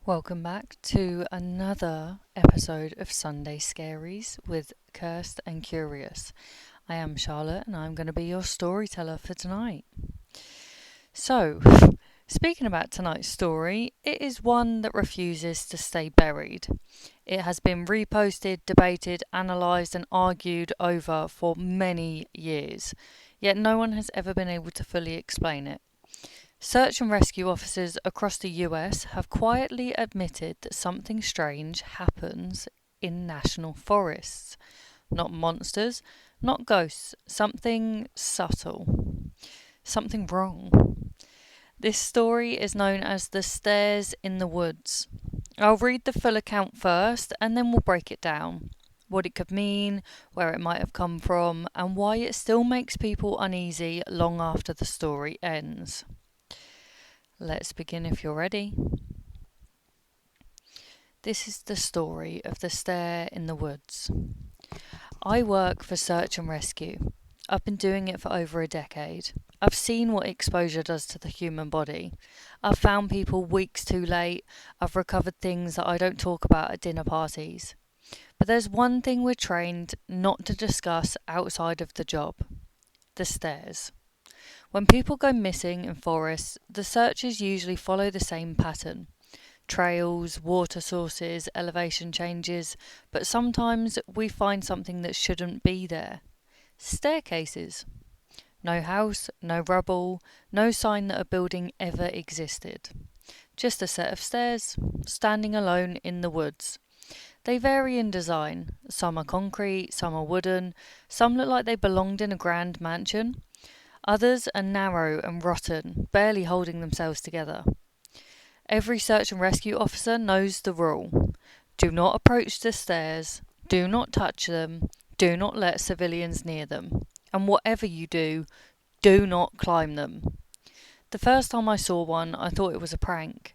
Welcome back to another episode of Sunday Scaries with Cursed and Curious. I am Charlotte and I'm going to be your storyteller for tonight. So, speaking about tonight's story, it is one that refuses to stay buried. It has been reposted, debated, analysed, and argued over for many years, yet no one has ever been able to fully explain it. Search and rescue officers across the US have quietly admitted that something strange happens in national forests. Not monsters, not ghosts, something subtle. Something wrong. This story is known as The Stairs in the Woods. I'll read the full account first and then we'll break it down. What it could mean, where it might have come from, and why it still makes people uneasy long after the story ends. Let's begin if you're ready. This is the story of the stair in the woods. I work for search and rescue. I've been doing it for over a decade. I've seen what exposure does to the human body. I've found people weeks too late. I've recovered things that I don't talk about at dinner parties. But there's one thing we're trained not to discuss outside of the job: the stairs. When people go missing in forests, the searches usually follow the same pattern: trails, water sources, elevation changes, but sometimes we find something that shouldn't be there. Staircases. No house, no rubble, no sign that a building ever existed. Just a set of stairs, standing alone in the woods. They vary in design. Some are concrete, some are wooden, some look like they belonged in a grand mansion. Others are narrow and rotten, barely holding themselves together. Every search and rescue officer knows the rule: do not approach the stairs, do not touch them, do not let civilians near them, and whatever you do not climb them. The first time I saw one, I thought it was a prank.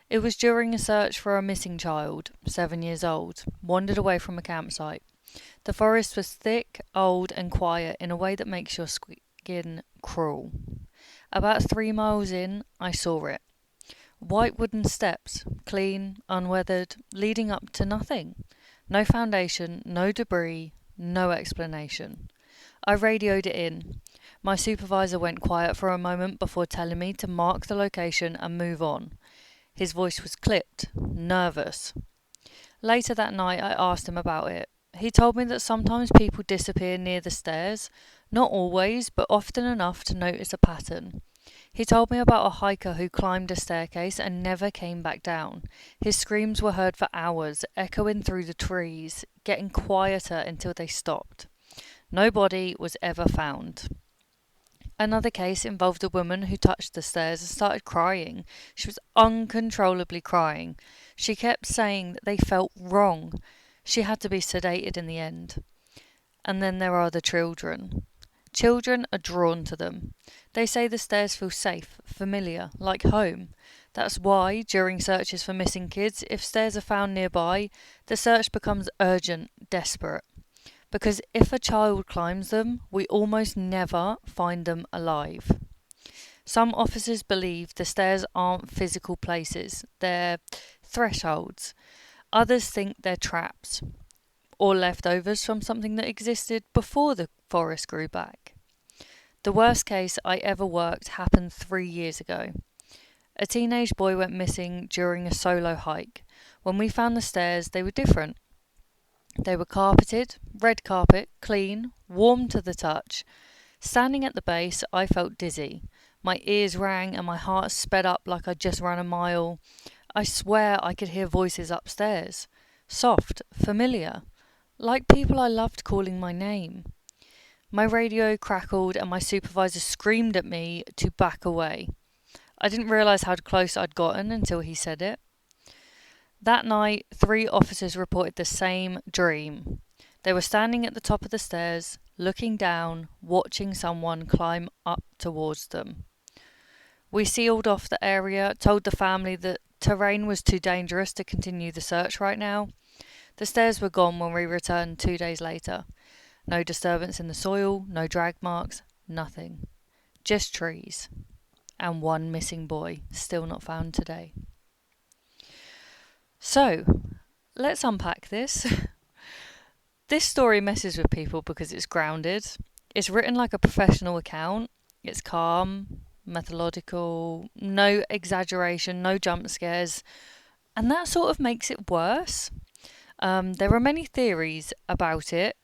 It was during a search for a missing child, 7 years old, wandered away from a campsite. The forest was thick, old, and quiet in a way that makes your skin crawl. About 3 miles in, I saw it. White wooden steps, clean, unweathered, leading up to nothing. No foundation, no debris, no explanation. I radioed it in. My supervisor went quiet for a moment before telling me to mark the location and move on. His voice was clipped, nervous. Later that night, I asked him about it. He told me that sometimes people disappear near the stairs, not always, but often enough to notice a pattern. He told me about a hiker who climbed a staircase and never came back down. His screams were heard for hours, echoing through the trees, getting quieter until they stopped. No body was ever found. Another case involved a woman who touched the stairs and started crying. She was uncontrollably crying. She kept saying that they felt wrong. She had to be sedated in the end. And then there are the children. Children are drawn to them. They say the stairs feel safe, familiar, like home. That's why, during searches for missing kids, if stairs are found nearby, the search becomes urgent, desperate. Because if a child climbs them, we almost never find them alive. Some officers believe the stairs aren't physical places, they're thresholds. Others think they're traps, or leftovers from something that existed before the forest grew back. The worst case I ever worked happened 3 years ago. A teenage boy went missing during a solo hike. When we found the stairs, they were different. They were carpeted, red carpet, clean, warm to the touch. Standing at the base, I felt dizzy. My ears rang and my heart sped up like I'd just run a mile. I swear I could hear voices upstairs. Soft, familiar. Like people I loved calling my name. My radio crackled and my supervisor screamed at me to back away. I didn't realise how close I'd gotten until he said it. That night, 3 officers reported the same dream. They were standing at the top of the stairs, looking down, watching someone climb up towards them. We sealed off the area, told the family that terrain was too dangerous to continue the search right now. The stairs were gone when we returned 2 days later. No disturbance in the soil, no drag marks, nothing. Just trees. And one missing boy, still not found today. So, let's unpack this. This story messes with people because it's grounded. It's written like a professional account. It's calm, methodical, no exaggeration, no jump scares, and that sort of makes it worse. There are many theories about it,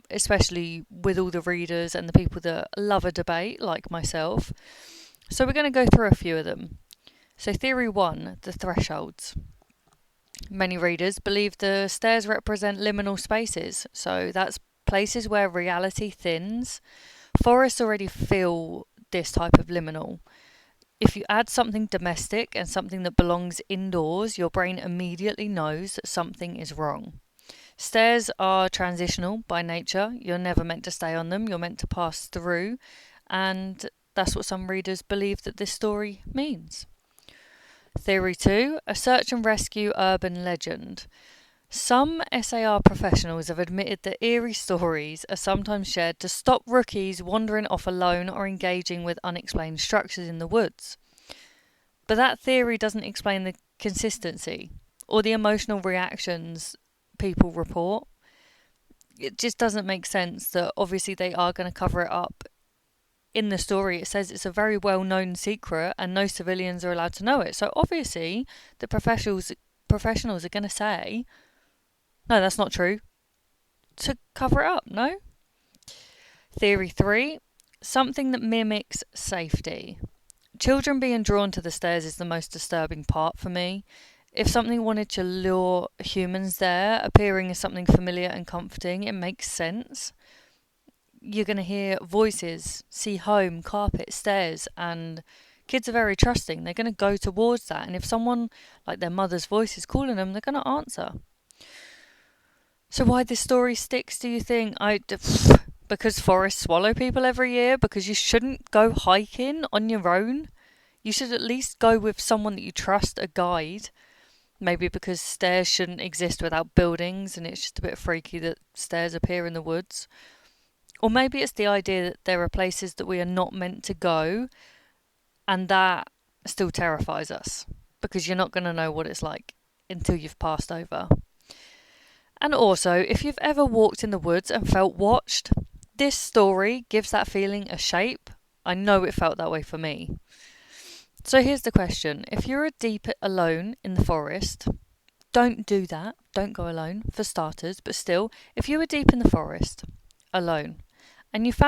especially with all the readers and the people that love a debate, like myself. So we're going to go through a few of them. So, theory one, the thresholds. Many readers believe the stairs represent liminal spaces, so that's places where reality thins. Forests already feel this type of liminal. If you add something domestic and something that belongs indoors, your brain immediately knows that something is wrong. Stairs are transitional by nature. You're never meant to stay on them, you're meant to pass through, and that's what some readers believe that this story means. Theory 2, a search and rescue urban legend. Some SAR professionals have admitted that eerie stories are sometimes shared to stop rookies wandering off alone or engaging with unexplained structures in the woods. But that theory doesn't explain the consistency or the emotional reactions people report. It just doesn't make sense that obviously they are going to cover it up. In the story, it says it's a very well-known secret and no civilians are allowed to know it. So obviously, the professionals are going to say, no, that's not true, to cover it up, no? Theory 3, something that mimics safety. Children being drawn to the stairs is the most disturbing part for me. If something wanted to lure humans there, appearing as something familiar and comforting, it makes sense. You're going to hear voices, see home, carpet, stairs, and kids are very trusting. They're going to go towards that. And if someone, like their mother's voice, is calling them, they're going to answer. So why this story sticks, do you think? Because forests swallow people every year? Because you shouldn't go hiking on your own? You should at least go with someone that you trust, a guide. Maybe because stairs shouldn't exist without buildings and it's just a bit freaky that stairs appear in the woods. Or maybe it's the idea that there are places that we are not meant to go, and that still terrifies us because you're not going to know what it's like until you've passed over. And also, if you've ever walked in the woods and felt watched, this story gives that feeling a shape. I know it felt that way for me. So here's the question. If you're deep alone in the forest, don't do that. Don't go alone, for starters. But still, if you were deep in the forest, alone, and you found